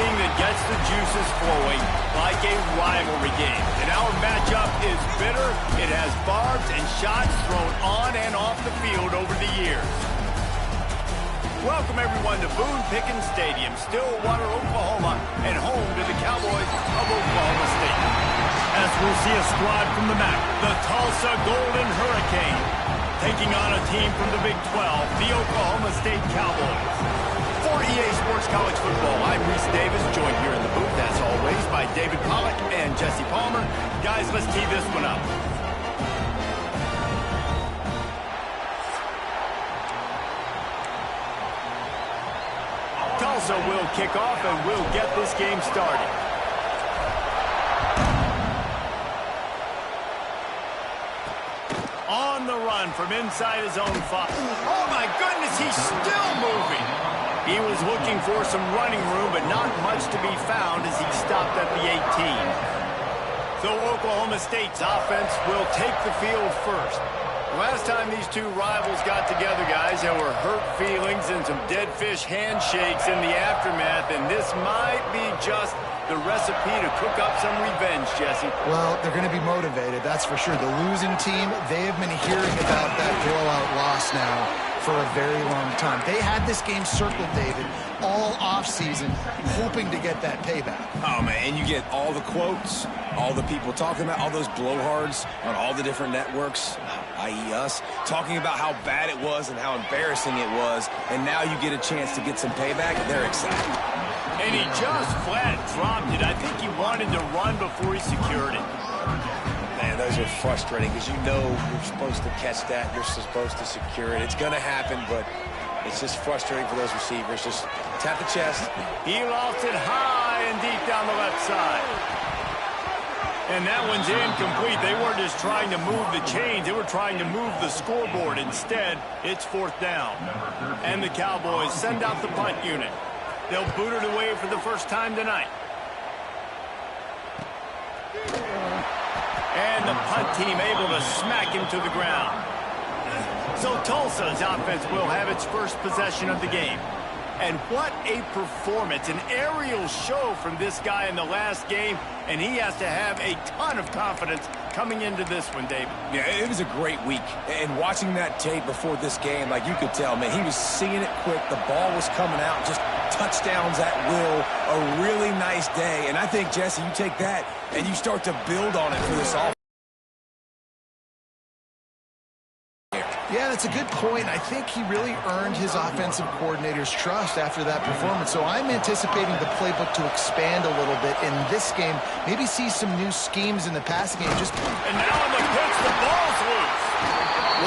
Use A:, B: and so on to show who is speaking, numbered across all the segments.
A: anything that gets the juices flowing, like a rivalry game. And our matchup is bitter. It has barbs and shots thrown on and off the field over the years. Welcome, everyone, to Boone Pickens Stadium, Stillwater, Oklahoma, and home to the Cowboys of Oklahoma State. As we'll see a squad from the MAC, the Tulsa Golden Hurricane, taking on a team from the Big 12, the Oklahoma State Cowboys. For EA Sports College Football, I'm Reese Davis, joined here in the booth, as always, by David Pollack and Jesse Palmer. Guys, let's tee this one up. Tulsa will kick off and we'll get this game started. On the run from inside his own 5. Oh my goodness, he's still moving. He was looking for some running room, but not much to be found as he stopped at the 18. So Oklahoma State's offense will take the field first. Last time these two rivals got together, guys, there were hurt feelings and some dead fish handshakes in the aftermath, and this might be just the recipe to cook up some revenge, Jesse.
B: Well, they're going to be motivated, that's for sure. The losing team, they have been hearing about that blowout loss now for a very long time. They had this game circled, David, all offseason, hoping to get that payback.
C: Oh, man, and you get all the quotes, all the people talking about, all those blowhards on all the different networks, i.e. us, talking about how bad it was and how embarrassing it was, and now you get a chance to get some payback. They're excited.
A: And he just flat dropped it. I think he wanted to run before he secured it.
C: Man, those are frustrating because you know you're supposed to catch that, you're supposed to secure it. It's going to happen, but it's just frustrating for those receivers. Just tap the chest.
A: He lost it high and deep down the left side. And that one's incomplete. They weren't just trying to move the chains. They were trying to move the scoreboard. Instead, it's 4th down. And the Cowboys send out the punt unit. They'll boot it away for the first time tonight. And the punt team able to smack him to the ground. So Tulsa's offense will have its first possession of the game. And what a performance, an aerial show from this guy in the last game, and he has to have a ton of confidence coming into this one, David.
C: Yeah, it was a great week, and watching that tape before this game, like you could tell, man, he was seeing it quick, the ball was coming out, just touchdowns at will, a really nice day, and I think, Jesse, you take that and you start to build on it for this offense.
B: Yeah, that's a good point. I think he really earned his offensive coordinator's trust after that performance. So I'm anticipating the playbook to expand a little bit in this game. Maybe see some new schemes in the passing game.
A: And now on the pitch, the ball's loose.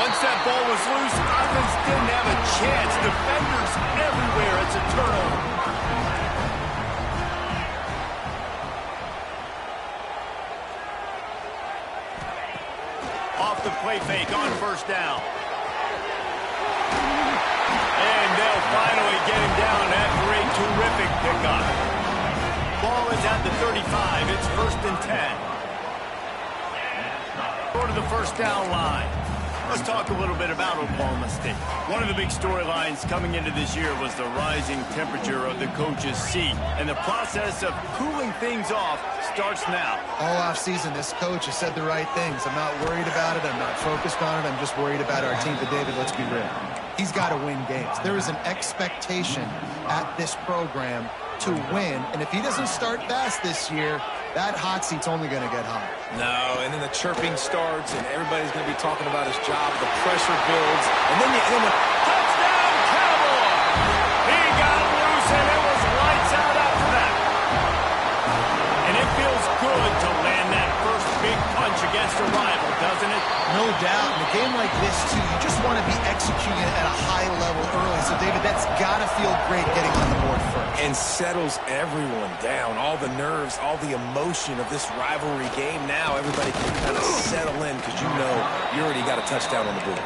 A: Once that ball was loose, offense didn't have a chance. Defenders everywhere. It's a turnover. Off the play fake on 1st down. And they'll finally get him down after a terrific pickup. Ball is at the 35. It's 1st and 10. Go to the 1st down line. Let's talk a little bit about Oklahoma State. One of the big storylines coming into this year was the rising temperature of the coach's seat. And the process of cooling things off starts now.
B: All offseason, this coach has said the right things. I'm not worried about it. I'm not focused on it. I'm just worried about our team. But, David, let's be real. He's got to win games. There is an expectation at this program to win. And if he doesn't start fast this year, that hot seat's only going to get hot.
C: No, and then the chirping starts, and everybody's going to be talking about his job. The pressure builds, and then the
A: touchdown, Cowboys! He got loose, and it was lights out after that. And it feels good to land that first big punch against a rival, doesn't it?
B: No doubt. In a game like this, too, you just want to be executing it at a high level early. So, David, that's got to feel great getting on the board first.
C: And settles everyone down. All the nerves, all the emotion of this rivalry game. Now everybody can kind of settle in because you know you already got a touchdown on the board.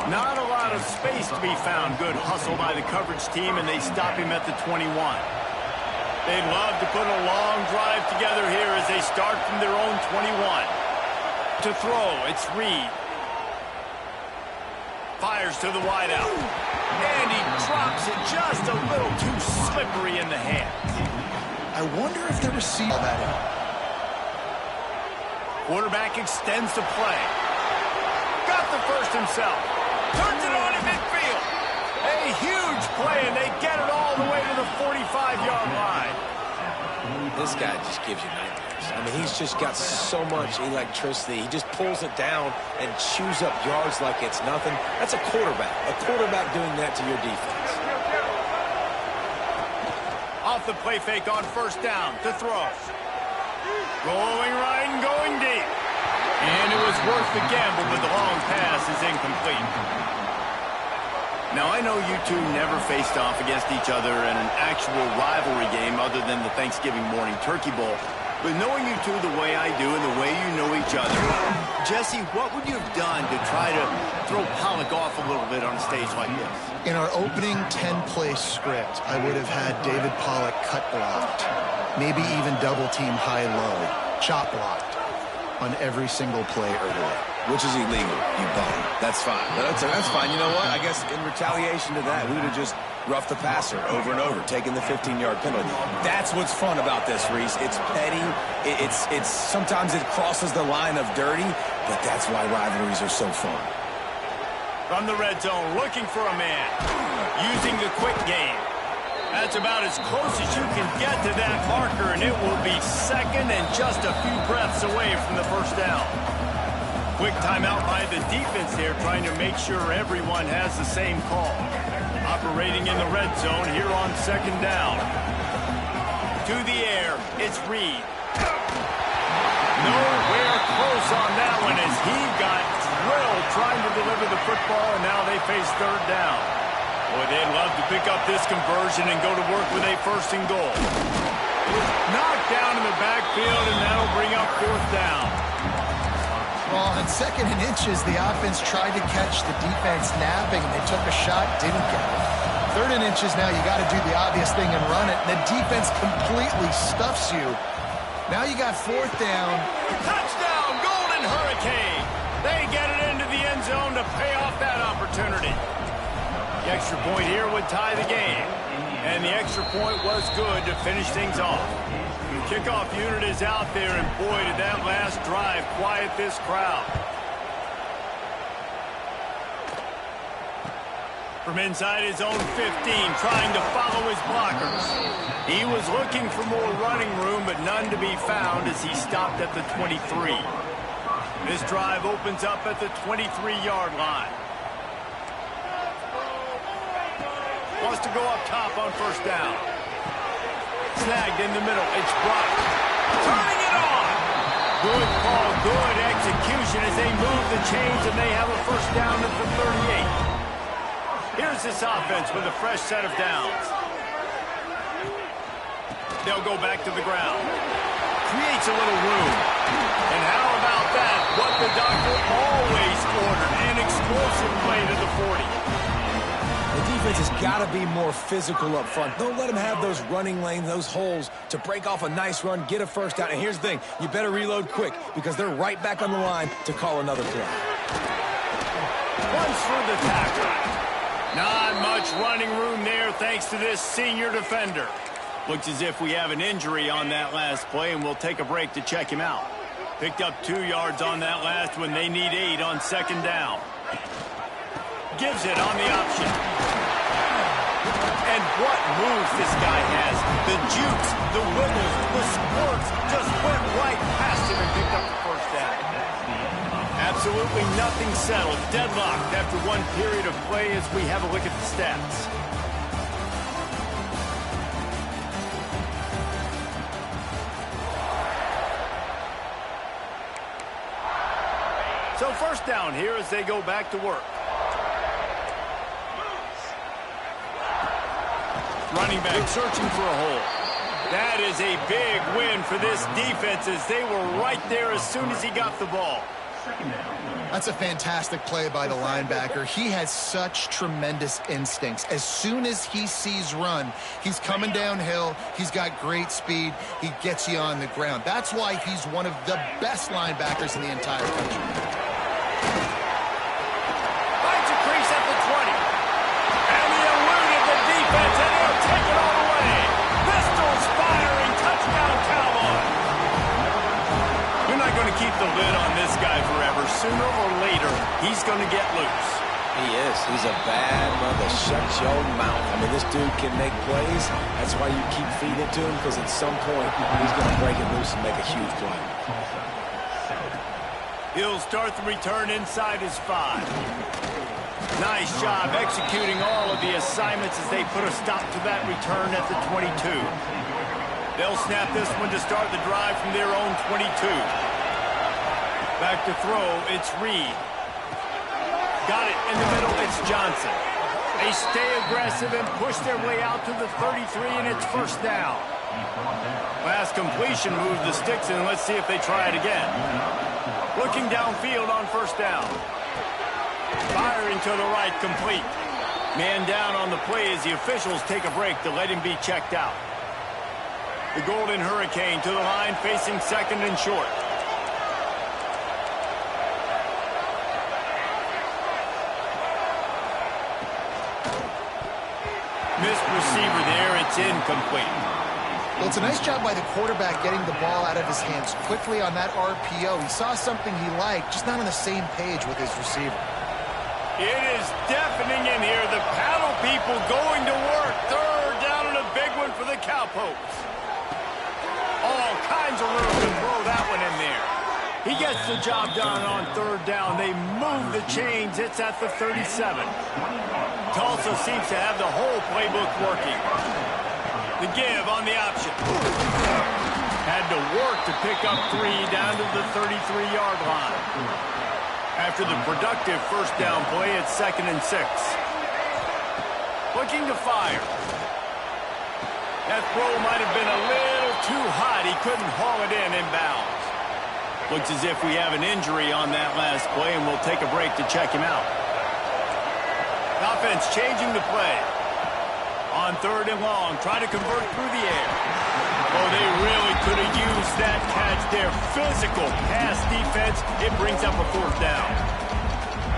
A: Not a lot of space to be found. Good hustle by the coverage team, and they stop him at the 21. They'd love to put a long drive together here as they start from their own 21. To throw, it's Reed. Fires to the wideout. And he drops it just a little too slippery in the hands.
B: I wonder if the receiver that in.
A: Quarterback extends the play. Got the first himself. Turns it on in midfield. A huge play, and they get it all the way to the 45-yard line.
C: This guy just gives you nightmares. I mean, he's just got so much electricity. He just pulls it down and chews up yards like it's nothing. That's a quarterback. A quarterback doing that to your defense.
A: Off the play fake on first down to throw. Rolling right and going deep. And it was worth the gamble, but the long pass is incomplete. Now, I know you two never faced off against each other in an actual rivalry game other than the Thanksgiving morning turkey bowl. But knowing you two the way I do and the way you know each other, Jesse, what would you have done to try to throw Pollock off a little bit on a stage like this?
B: In our opening 10-play script, I would have had David Pollock cut blocked, maybe even double team high-low, chop blocked on every single play early.
C: Which is illegal, you bum. That's fine. That's fine. You know what? I guess in retaliation to that, we would have just roughed the passer over and over, taking the 15-yard penalty. That's what's fun about this, Reese. It's petty. It's sometimes it crosses the line of dirty, but that's why rivalries are so fun.
A: From the red zone, looking for a man. Using the quick game. That's about as close as you can get to that marker, and it will be second and just a few breaths away from the first down. Quick timeout by the defense here, trying to make sure everyone has the same call. Operating in the red zone here on second down. To the air, it's Reed. Nowhere close on that one as he got drilled trying to deliver the football, and now they face third down. Boy, they'd love to pick up this conversion and go to work with a first and goal. Knocked down in the backfield, and that'll bring up fourth down.
B: Well, on second and inches, the offense tried to catch the defense napping, and they took a shot, didn't get it. Third and inches now, you got to do the obvious thing and run it. The defense completely stuffs you. Now you got fourth down.
A: Touchdown, Golden Hurricane. They get it into the end zone to pay off that opportunity. The extra point here would tie the game. And the extra point was good to finish things off. The kickoff unit is out there, and boy, did that last drive quiet this crowd. From inside his own 15, trying to follow his blockers. He was looking for more running room, but none to be found as he stopped at the 23. This drive opens up at the 23-yard line. Wants to go up top on first down. Snagged in the middle. It's blocked. Turning it on. Good call, good execution as they move the chains, and they have a first down at the 38. Here's this offense with a fresh set of downs. They'll go back to the ground. Creates a little room. And how about that? What the doctor always ordered. An explosive play to the 40.
C: The defense has got to be more physical up front. Don't let them have those running lanes, those holes to break off a nice run, get a first down. And here's the thing, you better reload quick because they're right back on the line to call another play.
A: Runs for the tackle. Not much running room there thanks to this senior defender. Looks as if we have an injury on that last play, and we'll take a break to check him out. Picked up 2 yards on that last one. They need 8 on second down. Gives it on the option. And what moves this guy has. The jukes, the wiggles, the squirts just went right past him and picked up the first down. Absolutely nothing settled. Deadlocked after one period of play as we have a look at the stats. So first down here as they go back to work. Running back searching for a hole. That is a big win for this defense as they were right there as soon as he got the ball.
B: That's a fantastic play by the linebacker. He has such tremendous instincts. As soon as he sees run, he's coming downhill. He's got great speed. He gets you on the ground. That's why he's one of the best linebackers in the entire country.
A: Finds a crease at the 20. And he eluded the defense, and he'll take it all away. Pistols firing, keep the lid on this guy forever. Sooner or later, he's going to get loose.
C: He is. He's a bad mother. Shut your mouth. I mean, this dude can make plays. That's why you keep feeding it to him, because at some point, he's going to break it loose and make a huge play.
A: He'll start the return inside his 5. Nice job executing all of the assignments as they put a stop to that return at the 22. They'll snap this one to start the drive from their own 22. Back to throw, it's Reed. Got it in the middle, it's Johnson. They stay aggressive and push their way out to the 33, and it's first down. Last completion moved the sticks, and let's see if they try it again. Looking downfield on first down. Firing to the right, complete. Man down on the play as the officials take a break to let him be checked out. The Golden Hurricane to the line, facing second and short. Missed receiver there, it's incomplete.
B: Well, it's a nice job by the quarterback getting the ball out of his hands quickly on that RPO. He saw something he liked, just not on the same page with his receiver.
A: It is deafening in here. The paddle people going to work. Third down and a big one for the Cowpokes. All kinds of room to throw that one in there. He gets the job done on third down. They move the chains. It's at the 37. Tulsa seems to have the whole playbook working. The give on the option. Had to work to pick up 3 down to the 33-yard line. After the productive first down play, it's second and 6. Looking to fire. That throw might have been a little too hot. He couldn't haul it in inbounds. Looks as if we have an injury on that last play, and we'll take a break to check him out. Offense changing the play. On third and long, trying to convert through the air. Oh, they really could have used that catch there. Physical pass defense. It brings up a fourth down.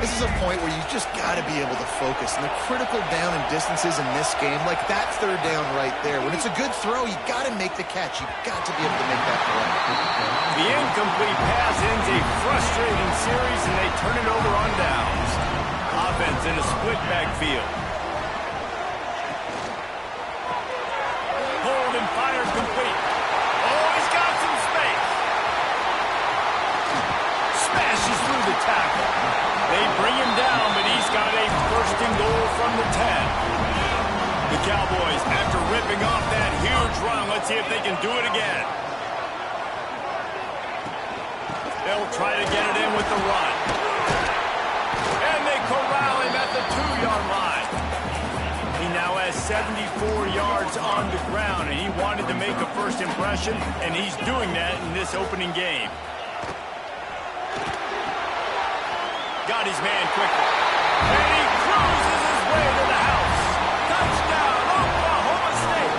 B: This is a point where you just got to be able to focus. And the critical down and distances in this game, like that third down right there, when it's a good throw, you got to make the catch. You got to be able to make that play.
A: The incomplete pass ends a frustrating series, and they turn it over on downs. Offense in a split backfield. Hold and fire complete. Oh, he's got some space. Smashes through the tackle. They bring him down, but he's got a first and goal from the 10. The Cowboys, after ripping off that huge run, let's see if they can do it again. They'll try to get it in with the run. And they corral him at the 2-yard line. He now has 74 yards on the ground, and he wanted to make a first impression, and he's doing that in this opening game. Got his man quickly. And he cruises his way to the house. Touchdown, Oklahoma State.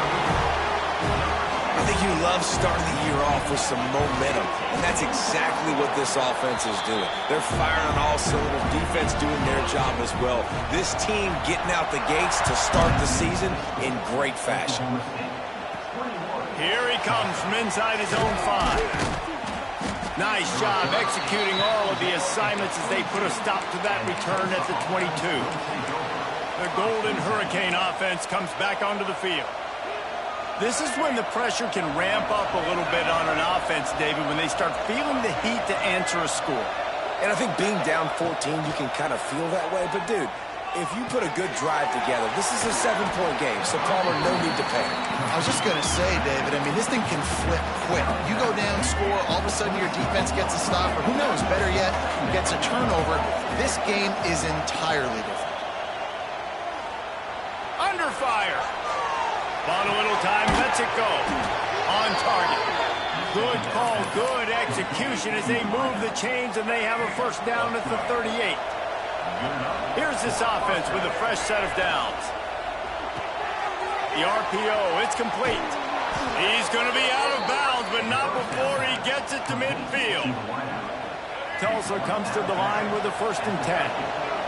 C: I think you love starting the year off with some momentum, and that's exactly what this offense is doing. They're firing on all cylinders, defense doing their job as well. This team getting out the gates to start the season in great fashion.
A: Here he comes from inside his own 5. Nice job executing all of the assignments as they put a stop to that return at the 22. The Golden Hurricane offense comes back onto the field. This is when the pressure can ramp up a little bit on an offense, David, when they start feeling the heat to answer a score.
C: And I think being down 14, you can kind of feel that way. But, dude, if you put a good drive together, this is a 7-point game, so Palmer, no need to panic.
B: I was just going to say, David, I mean, this thing can flip quick. You go down, score, all of a sudden your defense gets a stop, or who knows, better yet, gets a turnover. This game is entirely different.
A: Under fire. Bought a little time, lets it go. On target. Good call, good execution as they move the chains, and they have a first down at the 38. Here's this offense with a fresh set of downs. The RPO, it's complete. He's going to be out of bounds, but not before he gets it to midfield. Tulsa comes to the line with a first and 10.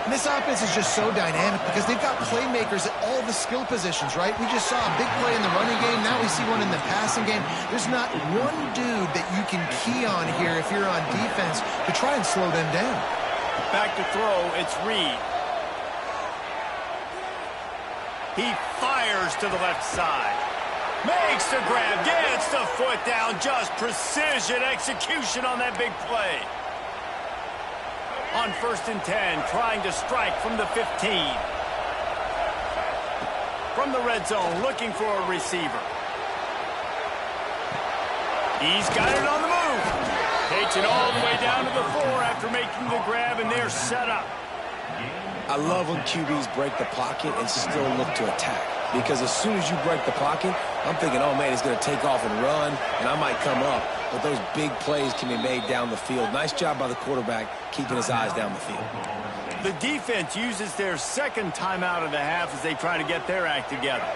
B: And this offense is just so dynamic because they've got playmakers at all the skill positions, right? We just saw a big play in the running game. Now we see one in the passing game. There's not one dude that you can key on here if you're on defense to try and slow them down.
A: Back to throw, it's Reed. He fires to the left side. Makes the grab, gets the foot down. Just precision execution on that big play. On 1st and 10, trying to strike from the 15. From the red zone, looking for a receiver. He's got it on the move. Takes it all the way down to the 4 after making the grab, and they're set up.
C: I love when QBs break the pocket and still look to attack. Because as soon as you break the pocket, I'm thinking, oh, man, he's going to take off and run, and I might come up. But those big plays can be made down the field. Nice job by the quarterback keeping his eyes down the field.
A: The defense uses their second timeout of the half as they try to get their act together.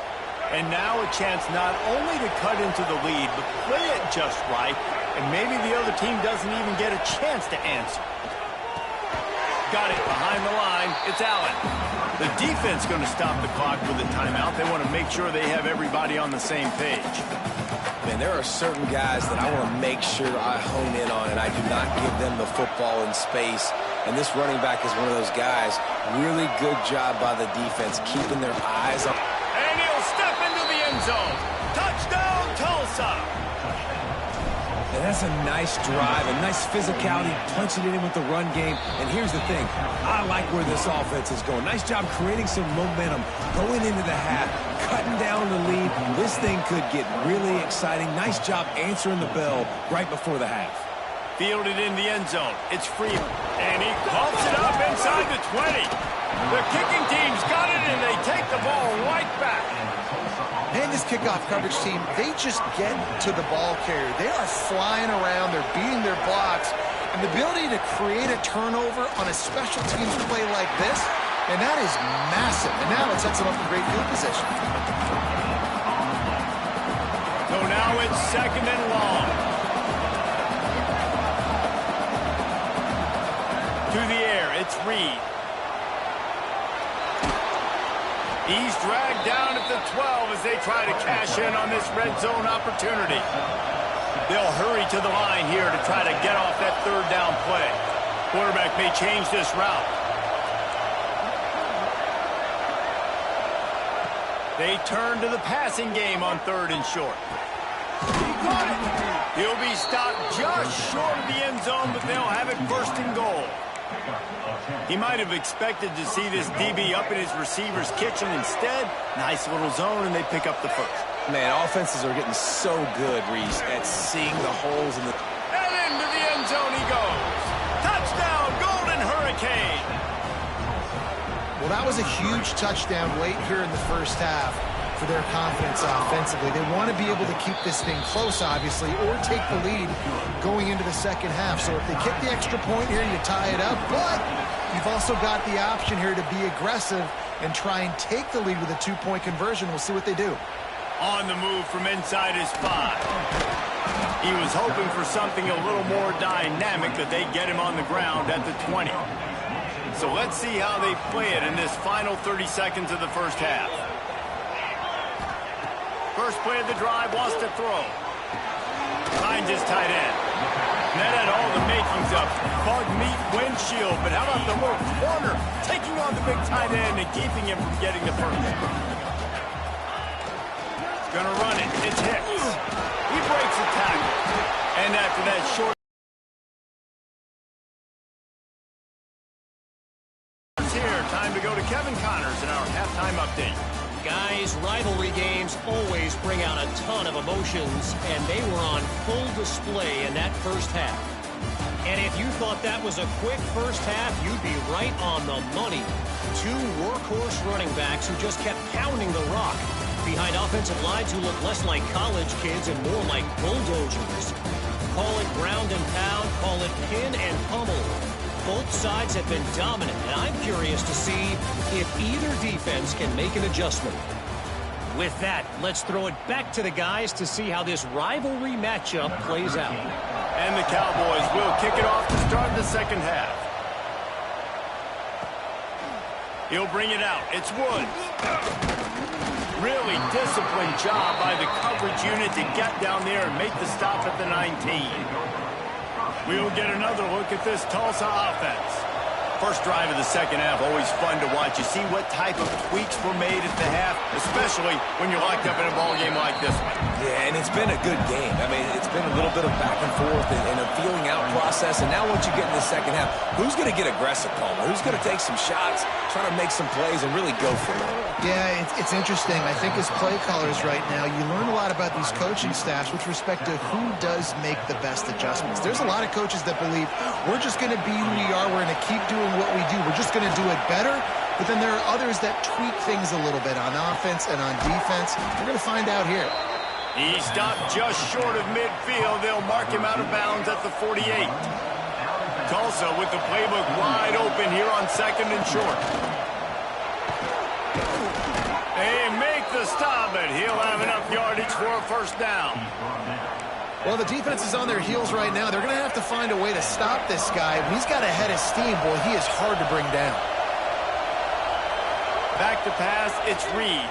A: And now a chance not only to cut into the lead, but play it just right, and maybe the other team doesn't even get a chance to answer. Got it behind the line. It's Allen. The defense going to stop the clock with a timeout. They want to make sure they have everybody on the same page.
C: Man, there are certain guys that I want to make sure I hone in on, and I do not give them the football in space. And this running back is one of those guys. Really good job by the defense, keeping their eyes on.
A: And he'll step into the end zone. Touchdown, Tulsa.
C: And that's a nice drive, a nice physicality, punching it in with the run game. And here's the thing. I like where this offense is going. Nice job creating some momentum, going into the half, cutting down the lead. This thing could get really exciting. Nice job answering the bell right before the half.
A: Fielded in the end zone. It's Freeman. And he pumps it up inside the 20. The kicking team's got it, and they take the ball right back.
B: And this kickoff coverage team, they just get to the ball carrier. They are flying around. They're beating their blocks. And the ability to create a turnover on a special teams play like this, and that is massive. And now it sets them up in great field position.
A: So now it's 2nd and long. To the air, it's Reed. He's dragged down at the 12 as they try to cash in on this red zone opportunity. They'll hurry to the line here to try to get off that 3rd down play. Quarterback may change this route. They turn to the passing game on 3rd and short. He got it. He'll be stopped just short of the end zone, but they'll have it 1st and goal. He might have expected to see this DB up in his receiver's kitchen. Instead, nice little zone, and they pick up the 1st.
C: Man, offenses are getting so good, Reese, at seeing the holes in the...
A: And into the end zone he goes. Touchdown, Golden Hurricane.
B: Well, that was a huge touchdown late here in the first half for their confidence offensively. They want to be able to keep this thing close, obviously, or take the lead going into the second half. So if they kick the extra point here, you tie it up. But you've also got the option here to be aggressive and try and take the lead with a 2-point conversion. We'll see what they do.
A: On the move from inside his 5. He was hoping for something a little more dynamic, that they get him on the ground at the 20. So let's see how they play it in this final 30 seconds of the first half. First play of the drive, wants to throw. Finds his tight end. That had all the makings of bug meat windshield, but how about the little corner taking on the big tight end and keeping him from getting the first? Gonna run it. It's Hicks. He breaks the tackle. And after that short here, time to go to Kevin Connors in our halftime update.
D: Guys, rivalry games always bring out a ton of emotions, and they were on full display in that first half. And if you thought that was a quick first half, you'd be right on the money. 2 workhorse running backs who just kept pounding the rock behind offensive lines who look less like college kids and more like bulldozers. Call it ground and pound, call it pin and pummel. Both sides have been dominant, and I'm curious to see if either defense can make an adjustment. With that, let's throw it back to the guys to see how this rivalry matchup plays out.
A: And the Cowboys will kick it off to start the second half. He'll bring it out. It's Woods. Really disciplined job by the coverage unit to get down there and make the stop at the 19. We'll get another look at this Tulsa offense. First drive of the second half, always fun to watch. You see what type of tweaks were made at the half, especially when you're locked up in a ball game like this one.
C: Yeah, and it's been a good game. I mean, it's been a little bit of back and forth and a feeling out process. And now once you get in the second half, who's going to get aggressive, Palmer? Who's going to take some shots, try to make some plays, and really go for it?
B: Yeah, it's interesting. I think as play callers right now, you learn a lot about these coaching staffs with respect to who does make the best adjustments. There's a lot of coaches that believe we're just going to be who we are. We're going to keep doing what we do. We're just going to do it better. But then there are others that tweak things a little bit on offense and on defense. We're going to find out here.
A: He stopped just short of midfield. They'll mark him out of bounds at the 48. Tulsa with the playbook wide open here on second and short. They make the stop, but he'll have enough yardage for a first down.
B: Well, the defense is on their heels right now. They're going to have to find a way to stop this guy. When he's got a head of steam, boy, he is hard to bring down.
A: Back to pass, it's Reed.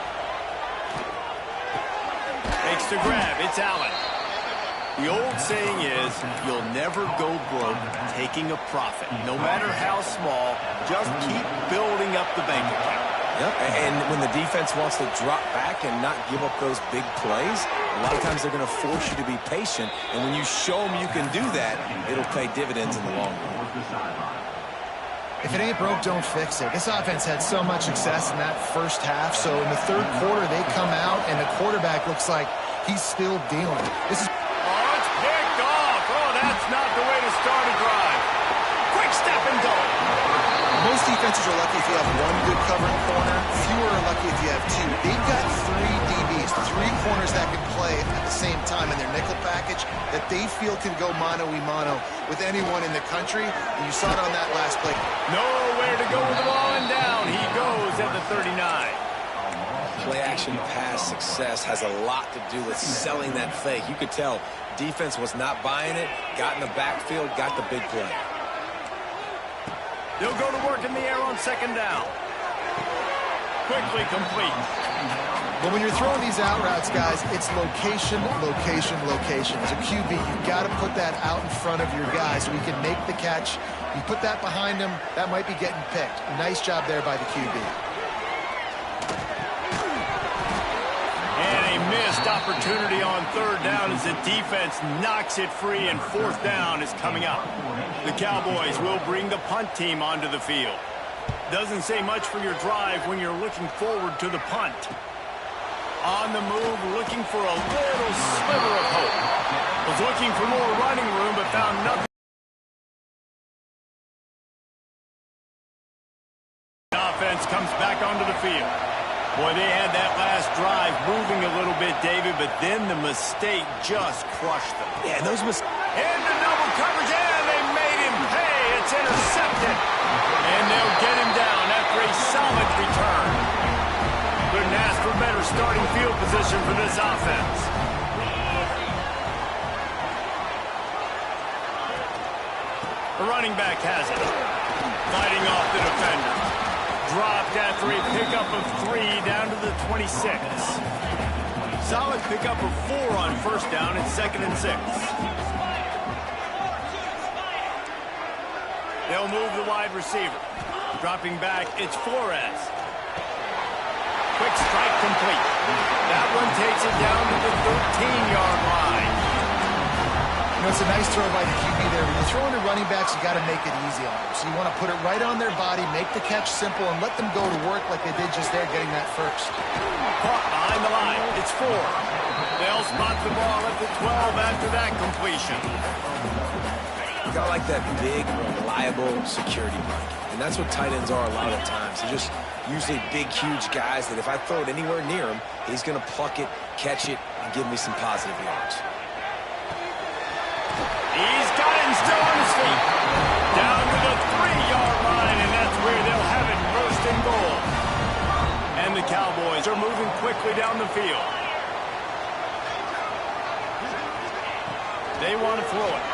A: Makes the grab, it's Allen. The old saying is, you'll never go broke taking a profit. No matter how small, just keep building up the bank account.
C: Yep, and when the defense wants to drop back and not give up those big plays, a lot of times they're going to force you to be patient, and when you show them you can do that, it'll pay dividends in the long run.
B: If it ain't broke, don't fix it. This offense had so much success in that first half, so in the third quarter they come out, and the quarterback looks like he's still dealing. This is...
A: Oh, it's picked off. Oh, that's not the way to start a drive. Quick step and go.
B: Most defenses are lucky if you have one good covering corner. Fewer are lucky if you have two. They've got three DBs, three corners that can play at the same time in their nickel package that they feel can go mano-a-mano with anyone in the country. And you saw it on that last play.
A: Nowhere to go with the ball and down. He goes at the 39.
C: Play-action pass success has a lot to do with selling that fake. You could tell defense was not buying it, got in the backfield, got the big play.
A: They'll go to work in the air on second down. Quickly complete.
B: But when you're throwing these out routes, guys, it's location, location, location. As a QB, you've got to put that out in front of your guy so he can make the catch. You put that behind him, that might be getting picked. Nice job there by the QB.
A: And a missed opportunity on third down as the defense knocks it free, and fourth down is coming up. The Cowboys will bring the punt team onto the field. Doesn't say much for your drive when you're looking forward to the punt. On the move, looking for a little sliver of hope. Was looking for more running room, but found nothing. Offense comes back onto the field. Boy, they had that last drive moving a little bit, David, but then the mistake just crushed them.
C: Yeah, those mistakes.
A: Into double coverage, and they made him pay. It's intercepted. And they'll get him down after a solid return. Couldn't ask for better starting field position for this offense. The running back has it. Fighting off the defender. Dropped after a pickup of 3 down to the 26. Solid pickup of 4 on first down and 2nd and 6. They'll move the wide receiver. Dropping back, it's Flores. Quick strike complete. That one takes it down to the 13-yard line.
B: You know, it's a nice throw by the QB there. When you're throwing to running backs, you got to make it easy on them. So you want to put it right on their body, make the catch simple, and let them go to work like they did just there, getting that first.
A: Caught behind the line. It's 4. They'll spot the ball at the 12 after that completion.
C: You got like that big, reliable security blanket. And that's what tight ends are a lot of the times. They're just usually big, huge guys that if I throw it anywhere near him, he's going to pluck it, catch it, and give me some positive yards.
A: He's got it and still on his feet. Down to the 3-yard line, and that's where they'll have it, first and goal. And the Cowboys are moving quickly down the field. They want to throw it.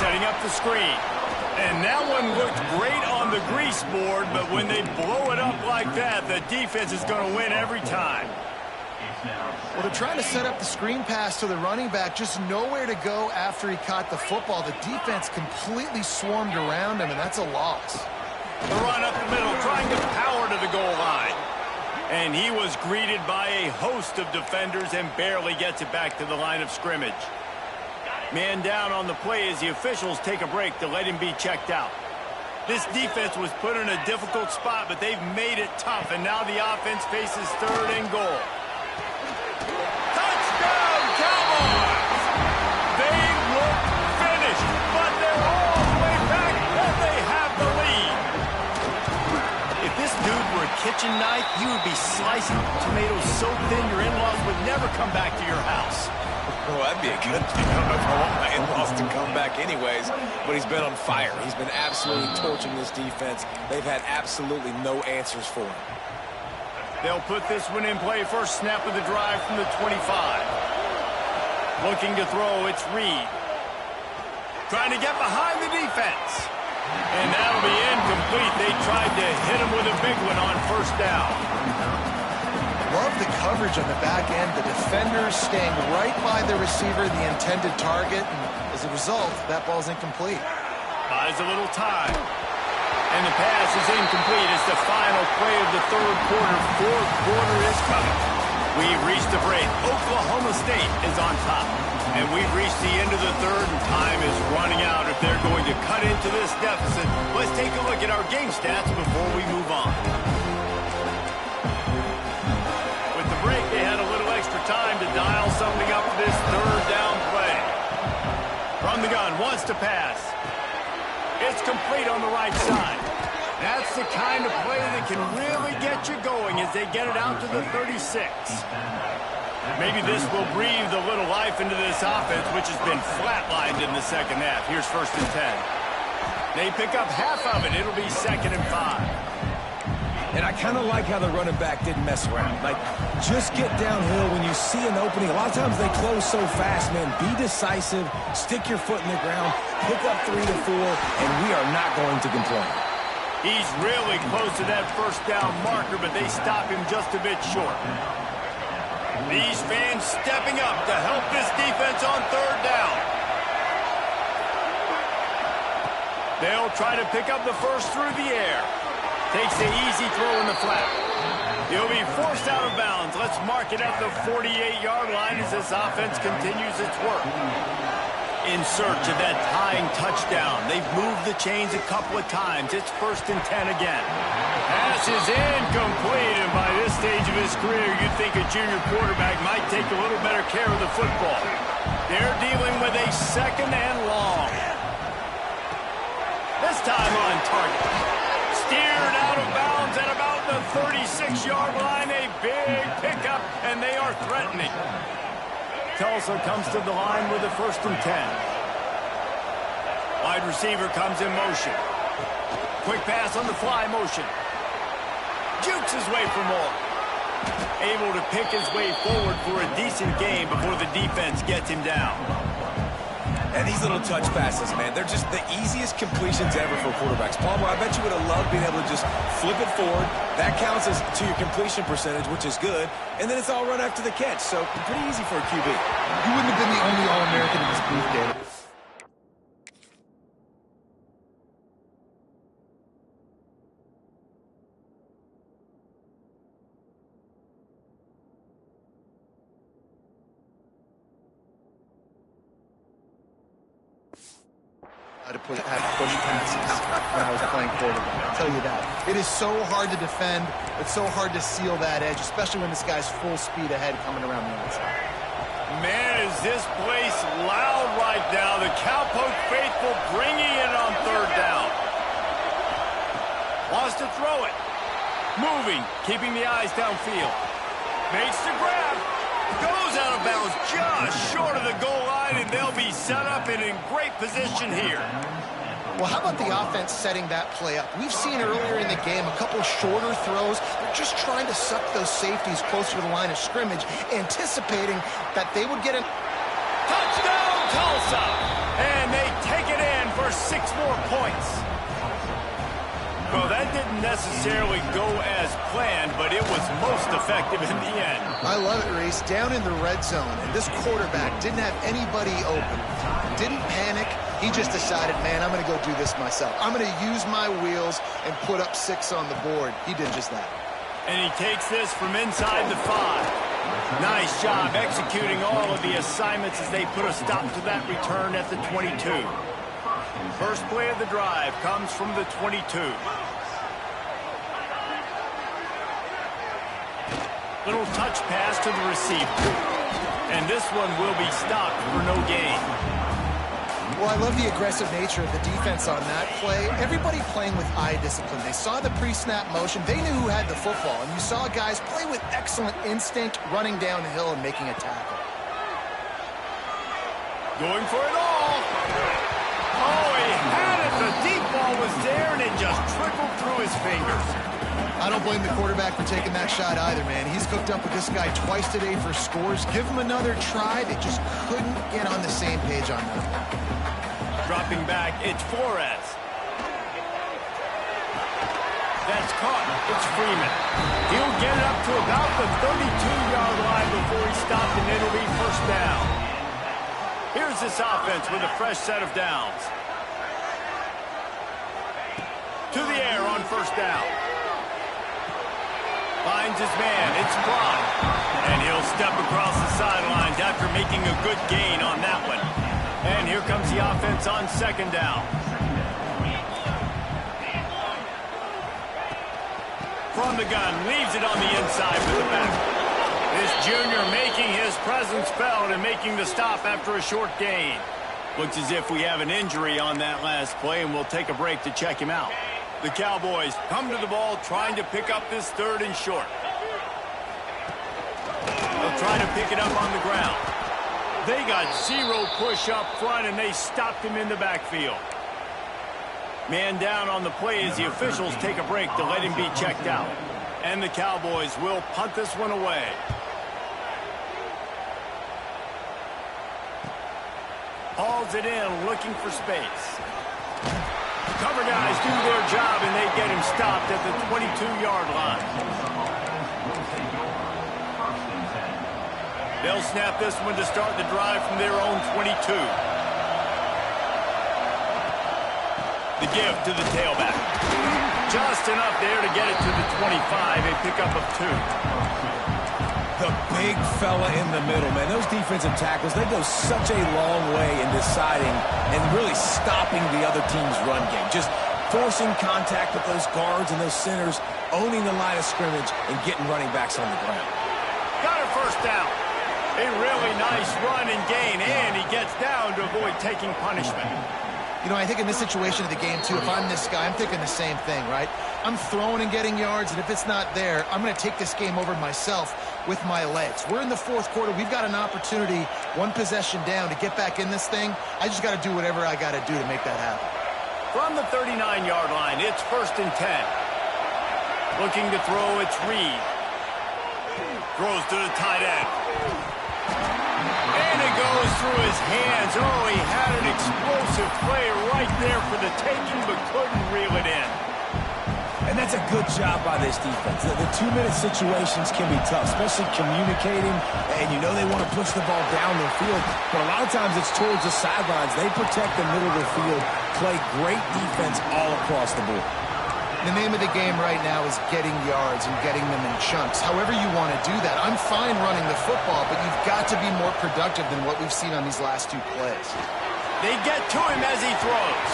A: Setting up the screen. And that one looked great on the grease board, but when they blow it up like that, the defense is going to win every time.
B: Well, they're trying to set up the screen pass to the running back, just nowhere to go after he caught the football. The defense completely swarmed around him, and that's a loss.
A: The run up the middle, trying to power to the goal line. And he was greeted by a host of defenders and barely gets it back to the line of scrimmage. Man down on the play as the officials take a break to let him be checked out. This defense was put in a difficult spot, but they've made it tough, and now the offense faces third and goal. Touchdown, Cowboys! They look finished, but they're all the way back, and they have the lead. If this dude were a kitchen knife, you would be slicing tomatoes so thin your in-laws would never come back to your house.
C: Well, that'd be a good thing. I don't know if I want my in-laws to come back anyways, but he's been on fire. He's been absolutely torching this defense. They've had absolutely no answers for him.
A: They'll put this one in play. First snap of the drive from the 25. Looking to throw, it's Reed. Trying to get behind the defense. And that'll be incomplete. They tried to hit him with a big one on first down.
B: Love the coverage on the back end. The defenders staying right by the receiver, the intended target. And as a result, that ball's incomplete.
A: Buys a little time. And the pass is incomplete. It's the final play of the third quarter. Fourth quarter is coming. We've reached the break. Oklahoma State is on top. And we've reached the end of the third, and time is running out. If they're going to cut into this deficit, let's take a look at our game stats before we move on. Break, they had a little extra time to dial something up for this third down play. From the gun, wants to pass. It's complete on the right side. That's the kind of play that can really get you going as they get it out to the 36. Maybe this will breathe a little life into this offense, which has been flatlined in the second half. Here's 1st and 10. They pick up half of it. It'll be 2nd and 5.
C: And I kind of like how the running back didn't mess around. Like, just get downhill when you see an opening. A lot of times they close so fast, man. Be decisive, stick your foot in the ground, pick up 3 to 4, and we are not going to complain.
A: He's really close to that first down marker, but they stop him just a bit short. These fans stepping up to help this defense on third down. They'll try to pick up the first through the air. Takes the easy throw in the flat. He'll be forced out of bounds. Let's mark it at the 48-yard line as this offense continues its work. In search of that tying touchdown. They've moved the chains a couple of times. It's 1st and 10 again. Pass is incomplete, and by this stage of his career, you'd think a junior quarterback might take a little better care of the football. They're dealing with a 2nd and long. This time on target. Steered out of bounds at about the 36-yard line. A big pickup, and they are threatening. Tulsa comes to the line with a 1st and 10. Wide receiver comes in motion. Quick pass on the fly motion. Jukes his way for more. Able to pick his way forward for a decent game before the defense gets him down.
C: And these little touch passes, man, they're just the easiest completions ever for quarterbacks. Palmer, I bet you would have loved being able to just flip it forward. That counts as to your completion percentage, which is good. And then it's all run after the catch, so pretty easy for a QB.
B: You wouldn't have been the only All-American in this booth, David. To push passes when I was playing quarterback. I'll tell you that. It is so hard to defend. It's so hard to seal that edge, especially when this guy's full speed ahead coming around the outside.
A: Man, is this place loud right now. The Cowpoke faithful bringing it on third down. Wants to throw it. Moving, keeping the eyes downfield. Makes the grab. Goes out of bounds just short of the goal line, and they'll be set up and in great position here.
B: Well, how about the offense setting that play up? We've seen earlier in the game a couple shorter throws. They're just trying to suck those safeties closer to the line of scrimmage, anticipating that they would get a
A: touchdown, Tulsa! And they take it in for scores 6 more points. Well, that didn't necessarily go as planned, but it was most effective in the end.
B: I love it, Reese. Down in the red zone, and this quarterback didn't have anybody open. Didn't panic. He just decided, man, I'm going to go do this myself. I'm going to use my wheels and put up 6 on the board. He did just that.
A: And he takes this from inside the 5. Nice job executing all of the assignments as they put a stop to that return at the 22. First play of the drive comes from the 22. Little touch pass to the receiver. And this one will be stopped for no gain.
B: Well, I love the aggressive nature of the defense on that play. Everybody playing with eye discipline. They saw the pre-snap motion. They knew who had the football. And you saw guys play with excellent instinct, running downhill and making a tackle.
A: Going for it all. Oh, he had it. The deep ball was there, and it just trickled through his fingers.
B: I don't blame the quarterback for taking that shot either, man. He's cooked up with this guy twice today for scores. Give him another try. They just couldn't get on the same page on that.
A: Dropping back, it's Flores. That's caught. It's Freeman. He'll get it up to about the 32-yard line before he stopped, and it'll be first down. Here's this offense with a fresh set of downs. To the air on first down. Finds his man. It's blocked. And he'll step across the sidelines after making a good gain on that one. And here comes the offense on second down. From the gun, leaves it on the inside with the back. This junior making his presence felt and making the stop after a short gain. Looks as if we have an injury on that last play, and we'll take a break to check him out. The Cowboys come to the ball trying to pick up this 3rd and short. They'll try to pick it up on the ground. They got 0 push up front, and they stopped him in the backfield. Man down on the play as the officials take a break to let him be checked out. And the Cowboys will punt this one away. Hauls it in, looking for space. Cover guys do their job, and they get him stopped at the 22-yard line. They'll snap this one to start the drive from their own 22. The give to the tailback. Just enough there to get it to the 25, a pickup of 2.
C: The big fella in the middle, man. Those defensive tackles, they go such a long way in deciding and really stopping the other team's run game. Just forcing contact with those guards and those centers, owning the line of scrimmage, and getting running backs on the ground.
A: Got a first down. A really nice run and gain, and he gets down to avoid taking punishment.
B: You know, I think in this situation of the game, too, if I'm this guy, I'm thinking the same thing, right? I'm throwing and getting yards, and if it's not there, I'm going to take this game over myself with my legs. We're in the 4th quarter. We've got an opportunity, 1 possession down, to get back in this thing. I just got to do whatever I got to do to make that happen.
A: From the 39-yard line, it's 1st and 10. Looking to throw, it's Reed. Throws to the tight end. And it goes through his hands. Oh, he had an explosive play right there for the taking, but couldn't reel it in.
C: And that's a good job by this defense. The 2-minute situations can be tough, especially communicating, and you know they want to push the ball down the field, but a lot of times it's towards the sidelines. They protect the middle of the field, play great defense all across the board.
B: The name of the game right now is getting yards and getting them in chunks. However you want to do that. I'm fine running the football, but you've got to be more productive than what we've seen on these last 2 plays.
A: They get to him as he throws.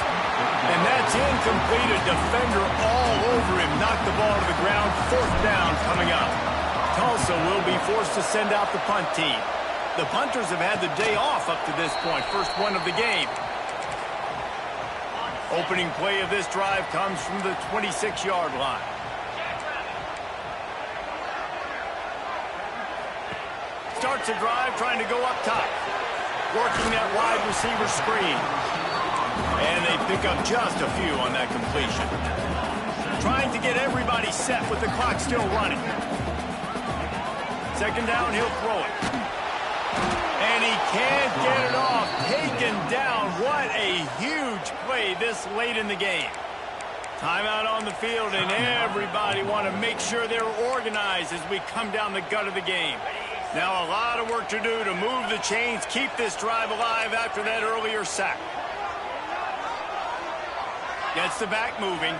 A: And that's incomplete. A defender all over him. Knocked the ball to the ground. 4th down coming up. Tulsa will be forced to send out the punt team. The punters have had the day off up to this point. First one of the game. Opening play of this drive comes from the 26-yard line. Starts a drive trying to go up top. Working that wide receiver screen. And they pick up just a few on that completion. Trying to get everybody set with the clock still running. Second down, he'll throw it. And he can't get it off. Taken down. What a huge play this late in the game. Timeout on the field, and everybody want to make sure they're organized as we come down the gut of the game. Now a lot of work to do to move the chains, keep this drive alive after that earlier sack. Gets the back moving.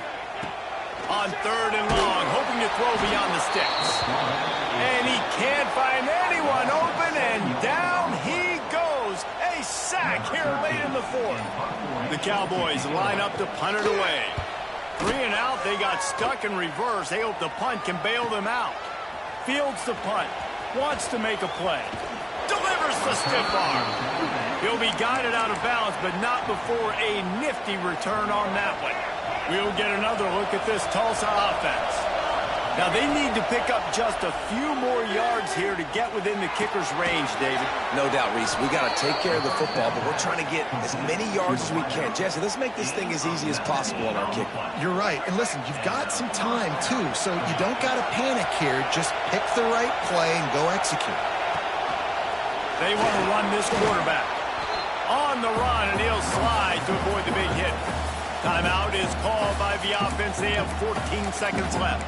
A: On 3rd and long, hoping to throw beyond the sticks. And he can't find anyone open, and down he goes. A sack here late in the 4th. The Cowboys line up to punt it away. 3 and out, they got stuck in reverse. They hope the punt can bail them out. Fields the punt. Wants to make a play. Delivers the stiff arm. He'll be guided out of bounds, but not before a nifty return on that one. We'll get another look at this Tulsa offense. Now, they need to pick up just a few more yards here to get within the kicker's range, David.
C: No doubt, Reese. We got to take care of the football, but we're trying to get as many yards as we can. Jesse, let's make this thing as easy as possible on our kick.
B: You're right. And listen, you've got some time, too, so you don't got to panic here. Just pick the right play and go execute.
A: They want to run this quarterback. On the run, and he'll slide to avoid the big hit. Timeout is called by the offense. They have 14 seconds left.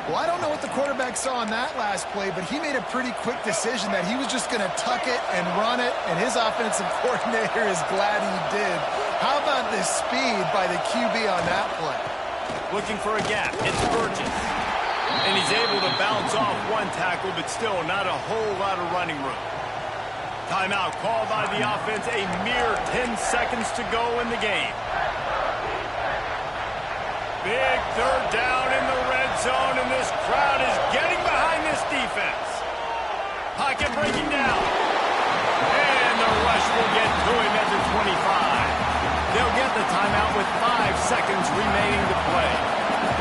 B: Well, I don't know what the quarterback saw on that last play, but he made a pretty quick decision that he was just going to tuck it and run it, and his offensive coordinator is glad he did. How about the speed by the QB on that play?
A: Looking for a gap. It's Burgess. And he's able to bounce off one tackle, but still not a whole lot of running room. Timeout called by the offense. A mere 10 seconds to go in the game. Big 3rd down in the red zone, and this crowd is getting behind this defense. Pocket breaking down. And the rush will get to him at the 25. They'll get the timeout with 5 seconds remaining to play.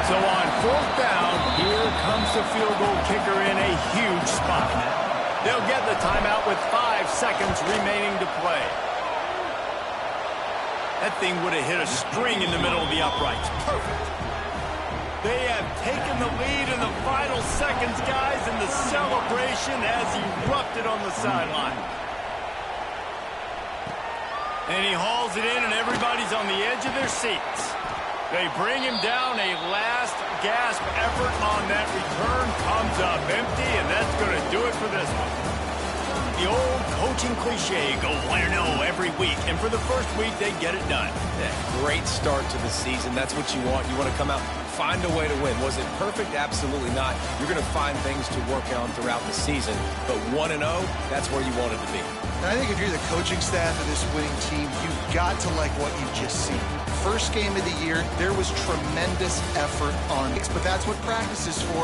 A: So on 4th down, here comes the field goal kicker in a huge spot. They'll get the timeout with 5 seconds remaining to play. That thing would have hit a string in the middle of the uprights. Perfect. They have taken the lead in the final seconds, guys, and the celebration has erupted on the sideline. And he hauls it in, and everybody's on the edge of their seats. They bring him down. A last gasp effort on that return comes up empty, and that's going to do it for this one. The old coaching cliche, go 1-0 every week. And for the first week, they get it done.
C: Yeah, great start to the season. That's what you want. You want to come out, find a way to win. Was it perfect? Absolutely not. You're going to find things to work on throughout the season. But 1-0, that's where you want it to be.
B: And I think if you're the coaching staff of this winning team, you've got to like what you've just seen. First game of the year, there was tremendous effort on it. But that's what practice is for.